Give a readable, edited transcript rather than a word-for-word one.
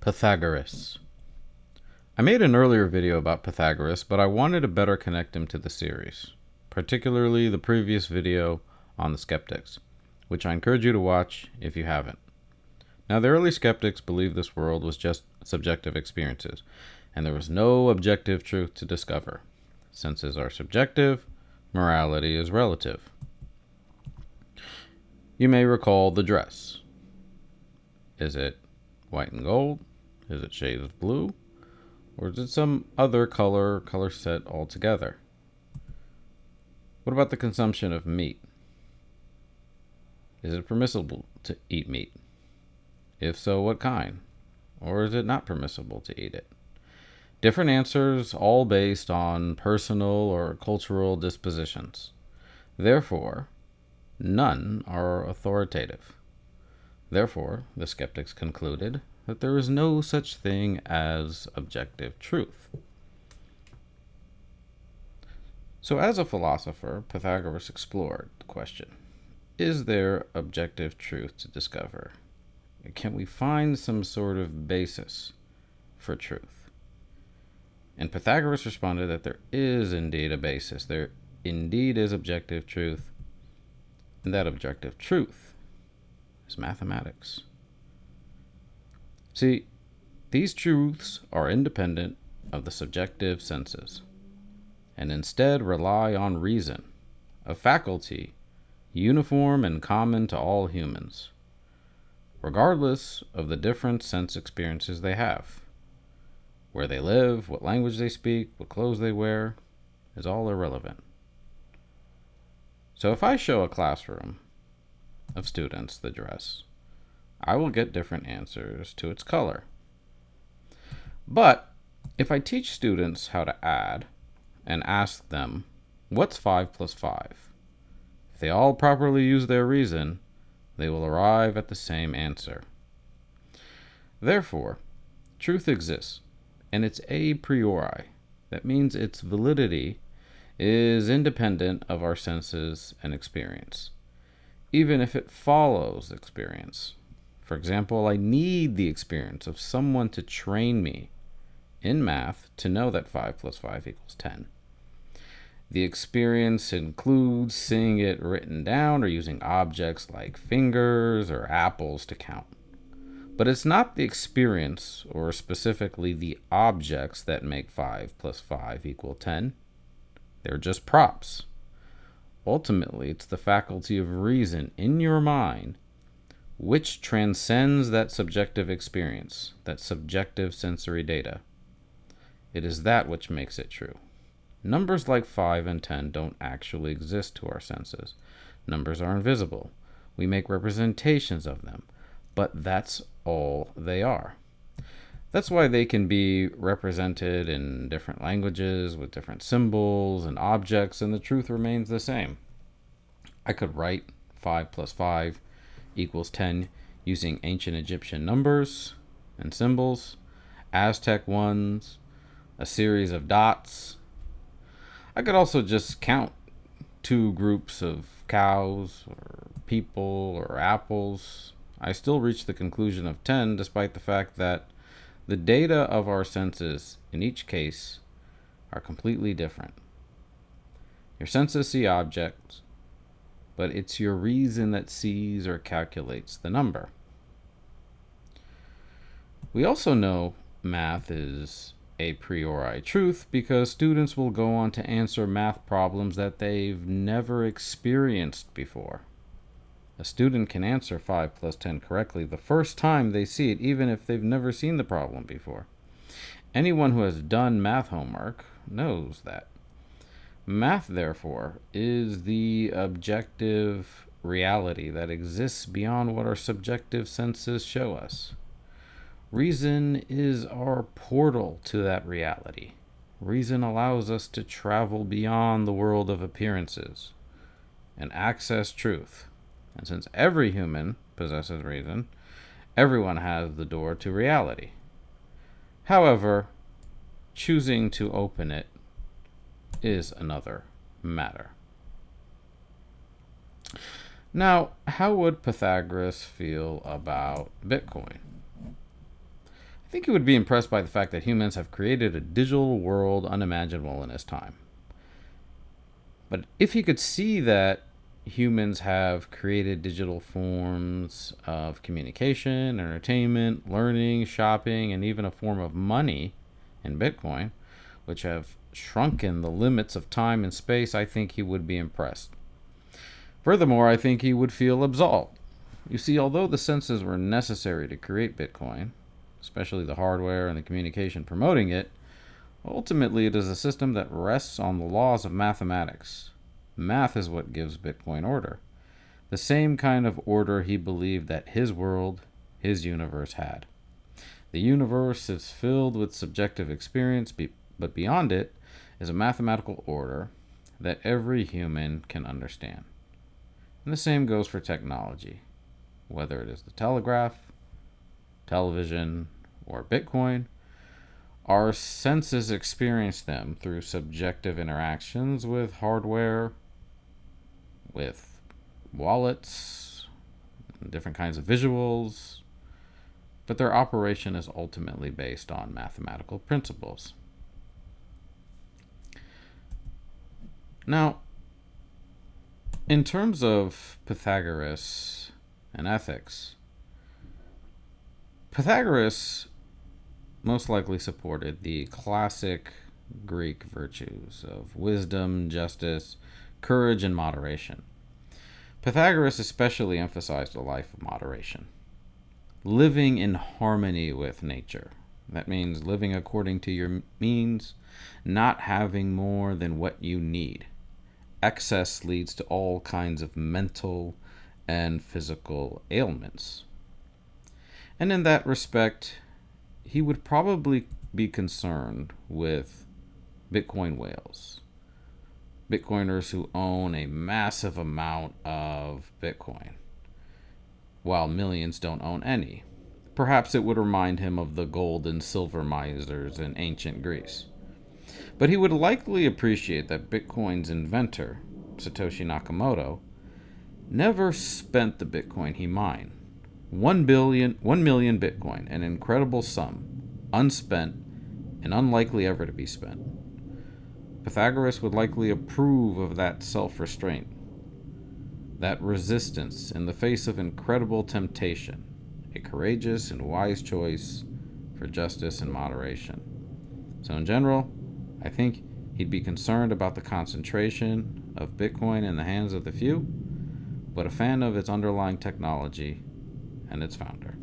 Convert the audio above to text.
Pythagoras. I made an earlier video about Pythagoras, but I wanted to better connect him to the series, particularly the previous video on the skeptics, which I encourage you to watch if you haven't. Now, the early skeptics believed this world was just subjective experiences, and there was no objective truth to discover. Senses are subjective, morality is relative. You may recall the dress. Is it white and gold? Is it shades of blue? Or is it some other color set altogether? What about the consumption of meat? Is it permissible to eat meat? If so, what kind? Or is it not permissible to eat it? Different answers, all based on personal or cultural dispositions. Therefore, none are authoritative. Therefore, the skeptics concluded that there is no such thing as objective truth. So, as a philosopher, Pythagoras explored the question, is there objective truth to discover? Can we find some sort of basis for truth? And Pythagoras responded that there is indeed a basis. There indeed is objective truth. And that objective truth is mathematics. See, these truths are independent of the subjective senses, and instead rely on reason, a faculty uniform and common to all humans, regardless of the different sense experiences they have. Where they live, what language they speak, what clothes they wear, is all irrelevant. So if I show a classroom of students the dress, I will get different answers to its color. But if I teach students how to add and ask them, what's 5 plus 5? If they all properly use their reason, they will arrive at the same answer. Therefore, truth exists, and it's a priori. That means its validity is independent of our senses and experience, even if it follows experience. For example, I need the experience of someone to train me in math to know that 5 plus 5 equals 10. The experience includes seeing it written down or using objects like fingers or apples to count. But it's not the experience, or specifically the objects, that make 5 plus 5 equal 10. They're just props. Ultimately, it's the faculty of reason in your mind which transcends that subjective experience, that subjective sensory data. It is that which makes it true. Numbers like 5 and 10 don't actually exist to our senses. Numbers are invisible. We make representations of them, but that's all they are. That's why they can be represented in different languages with different symbols and objects, and the truth remains the same. I could write 5 plus 5 equals 10 using ancient Egyptian numbers and symbols, Aztec ones, a series of dots. I could also just count two groups of cows or people or apples. I still reach the conclusion of 10 despite the fact that the data of our senses in each case are completely different. Your senses see objects, but it's your reason that sees or calculates the number. We also know math is a priori truth because students will go on to answer math problems that they've never experienced before. A student can answer 5 plus 10 correctly the first time they see it, even if they've never seen the problem before. Anyone who has done math homework knows that. Math, therefore, is the objective reality that exists beyond what our subjective senses show us. Reason is our portal to that reality. Reason allows us to travel beyond the world of appearances and access truth. And since every human possesses reason, everyone has the door to reality. However, choosing to open it is another matter. Now, how would Pythagoras feel about Bitcoin? I think he would be impressed by the fact that humans have created a digital world unimaginable in his time. But if he could see that humans have created digital forms of communication, entertainment, learning, shopping, and even a form of money in Bitcoin, which have shrunken the limits of time and space, I think he would be impressed. Furthermore, I think he would feel absolved. You see, although the senses were necessary to create Bitcoin, especially the hardware and the communication promoting it, ultimately it is a system that rests on the laws of mathematics. Math is what gives Bitcoin order. The same kind of order he believed that his world, his universe had. The universe is filled with subjective experience, but beyond it is a mathematical order that every human can understand. And the same goes for technology. Whether it is the telegraph, television, or Bitcoin, our senses experience them through subjective interactions with hardware, with wallets, different kinds of visuals, but their operation is ultimately based on mathematical principles. Now, in terms of Pythagoras and ethics, Pythagoras most likely supported the classic Greek virtues of wisdom, justice, courage, and moderation. Pythagoras especially emphasized a life of moderation, living in harmony with nature. That means living according to your means, not having more than what you need. Excess leads to all kinds of mental and physical ailments. And in that respect, he would probably be concerned with Bitcoin whales, Bitcoiners who own a massive amount of Bitcoin, while millions don't own any. Perhaps it would remind him of the gold and silver misers in ancient Greece. But he would likely appreciate that Bitcoin's inventor, Satoshi Nakamoto, never spent the Bitcoin he mined. 1 million Bitcoin, an incredible sum, unspent and unlikely ever to be spent. Pythagoras would likely approve of that self-restraint, that resistance in the face of incredible temptation, a courageous and wise choice for justice and moderation. So in general, I think he'd be concerned about the concentration of Bitcoin in the hands of the few, but a fan of its underlying technology and its founder.